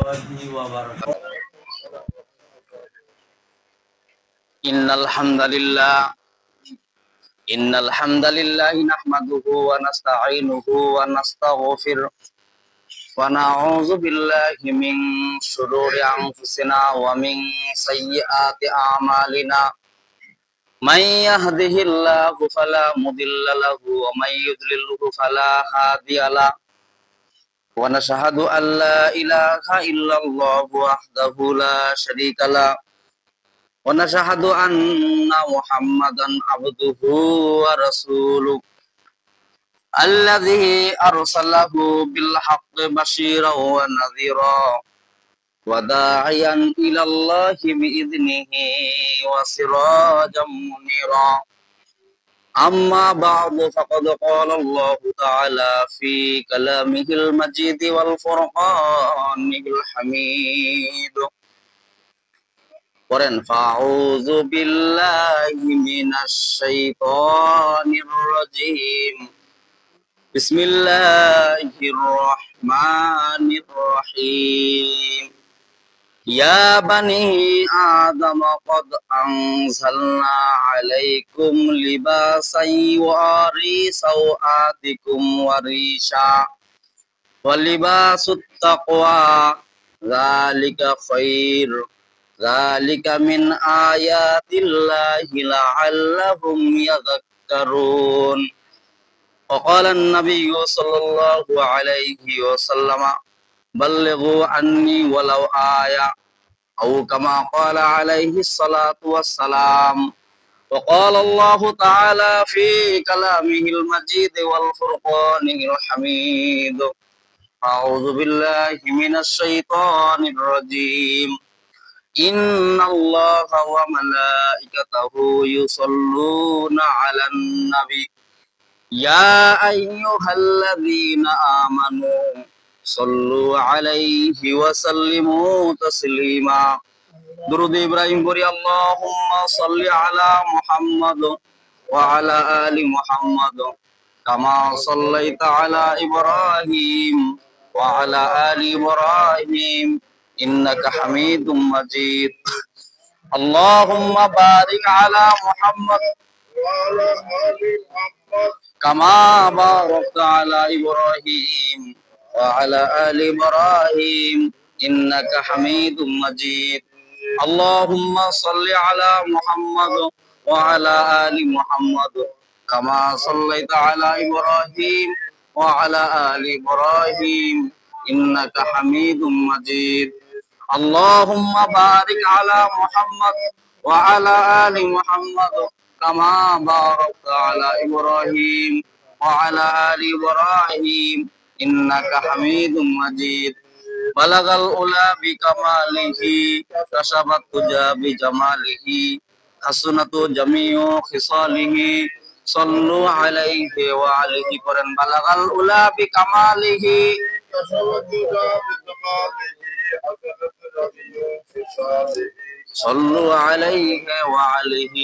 الله وبركاته. إن الحمد لله نحمده ونستعينه ونستغفره ونعوذ بالله من شرور أنفسنا ومن سيئات أعمالنا من يهده الله فلا مضل له ومن يضلله فلا هادي له ونشهد أن لا إله إلا الله وحده لا شريك له ونشهد أن محمدا عبده ورسوله الذي أرسله بالحق بشيرا ونذيرا وداعيا إلى الله بإذنه وسراجا منيرا أما بعد فقد قال الله تعالى في كلامه المجيد والفرقان الحميد فأعوذ بالله من الشيطان الرجيم بسم الله الرحمن الرحيم يا بني آدم قد أنزلنا عليكم لباسا يواري سوآتكم وريشا ولباس التقوى ذلك خير ذلك من آيات الله لعلهم يذكرون وقال النبي صلى الله عليه وسلم بلغوا عني ولو آية أو كما قال عليه الصلاة والسلام وقال الله تعالى في كلامه المجيد والفرقان الحميد أعوذ بالله من الشيطان الرجيم إن الله وملائكته يصلون على النبي يا أيها الذين آمنوا صلوا عليه وسلموا تسليما درود إبراهيم بوري اللهم صل على محمد وعلى آل محمد كما صليت على إبراهيم وعلى آل إبراهيم إنك حميد مجيد اللهم بارك على محمد وعلى آل محمد كما باركت على إبراهيم وعلى آل إبراهيم إنك حميد مجيد اللهم صل على محمد وعلى آل محمد كما صليت على إبراهيم وعلى آل إبراهيم إنك حميد مجيد اللهم بارك على محمد وعلى آل محمد كما باركت على إبراهيم وعلى آل إبراهيم إنك حميد مجيد بلغ الأولى بكماله كشف الدجى بجماله حسنت جميع خصاله صلوا عليه وعليه قرن بلغ الأولى بكماله كشف الدجى بجماله حسنت جميع خصاله صلوا عليه وعليه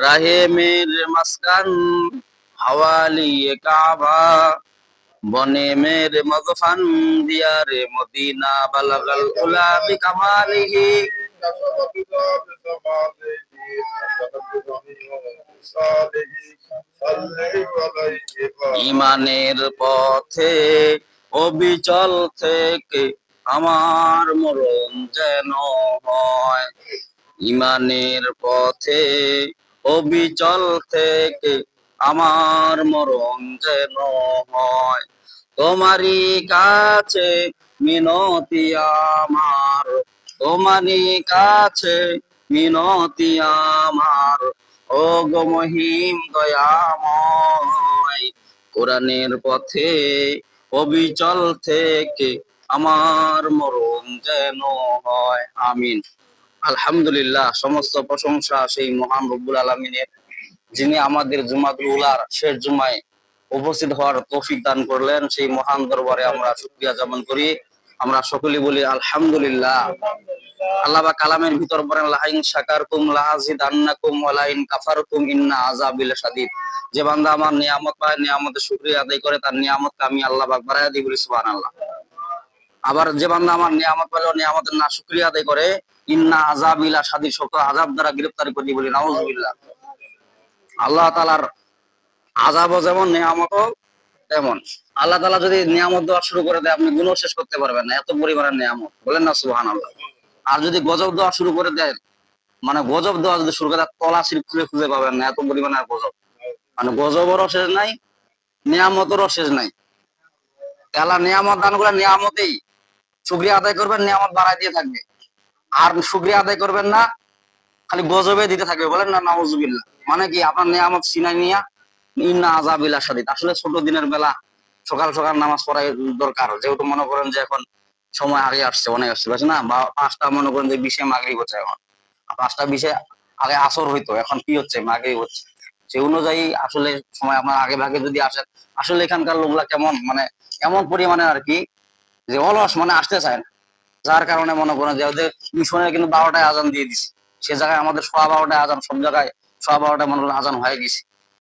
राहे मेरे मस्कन हवाली काबा बने मेरे मदफन दियारे मदीना बलगल उला बिकमालिही ইমানের পথে অবিচল থেকে আমার মরণ যেন হয় ইমানের পথে অবিচল থেকে আমার মরণ যেন হয় তোমারই কাছে মিনতি আমার তোমারই কাছে মিনতি আমার ও গো মহিম দয়াময় কোরআনের পথে অবিচল থেকে আমার মরণ যেন হয় আমিন। আলহামদুলিল্লাহ, সমস্ত প্রশংসা সেই মহান রব্বুল আলামিনের, যিনি আমাদের জুমাতুল উলার শেষ জুমায় উপস্থিত হওয়ার তৌফিক দান করলেন। সেই মহান দরবারে আমরা শুকরিয়া জ্ঞাপন করি। আমরা সকলেই বলি আলহামদুলিল্লাহ। আল্লাহ পাক কালামের ভিতর বলেন লাইন শাকারতুম লাযিদান্নাকুম ওয়া লাইন কাফারতুম ইন্না আযাবি লাশাদীদ। যে বান্দা আমার নিয়ামত পায়, নিয়ামতের শুকরিয়া আদায় করে, তার নিয়ামতকে আমি আল্লাহ পাক বাড়ায় দিই, বলি সুবহানাল্লাহ। আবার যে বান্দা আমার নিয়ামত পেল নিয়ামতের না শুকরিয়া আদায় করে, ইন্না আযাবিলা শাদীদ, শত আযাব দ্বারা গ্রেফতার করি বলি নাউযুবিল্লাহ। আল্লাহ তাআলার আযাবও যেমন নিয়ামতও তেমন। আল্লাহ তাআলা যদি নিয়ামত দেওয়া শুরু করে দেয় আপনি গুণও শেষ করতে পারবেন না, এত পরিমাণের নিয়ামত, বলেন না সুবহানাল্লাহ। আর যদি গজব দেওয়া শুরু করে দেয়, মানে গজব দেওয়া যদি শুরু করে দেয় তলাশির খুঁজে খুঁজে পাবেন না, এত পরিমাণের গজব। মানে গজবেরও শেষ নাই, নিয়ামতেরও শেষ নাই। আল্লাহ নিয়ামত দান করে নিয়ামতেই শুকরিয়া আদায় করবেন, নিয়ামত বাড়াই দিয়ে থাকবে। আর শুকরিয়া আদায় করবেন না, খালি গজবে দিতে থাকবে, বলেন না নাউজুবিল্লাহ। মানে কি আপনার নিয়ামত সিনাই নিয়া ইন্না আযাবিলা শাদীদ। আসলে ছোট দিনের বেলা সকাল সকাল নামাজ পড়াই দরকার, যেহেতু মনে করেন যে এখন সময় আগে আসছে, অনেক আসছে বুঝছে না, বা 5টা মনে করেন যে 20-এ মাগরিব হচ্ছে, এখন 5টা 20-এ আগে আসর হইতো, এখন কি হচ্ছে মাগরিব হচ্ছে। সেই অনুযায়ী আসলে সময় আপনার আগে ভাগে যদি আসেন, আসলে এখানকার লোকরা কেমন মানে এমন পরিমাণে আর কি যে অলস, মানে আসতে চায় না। যার কারণে মনে করেন যে ওদের মিশনের কিন্তু 12টায় আজান দিয়ে দিছে, সে জায়গায় আমাদের 12:15টায় আজান, সব জায়গায় 12:15টায় মনে করেন আজান হয়ে গেছে।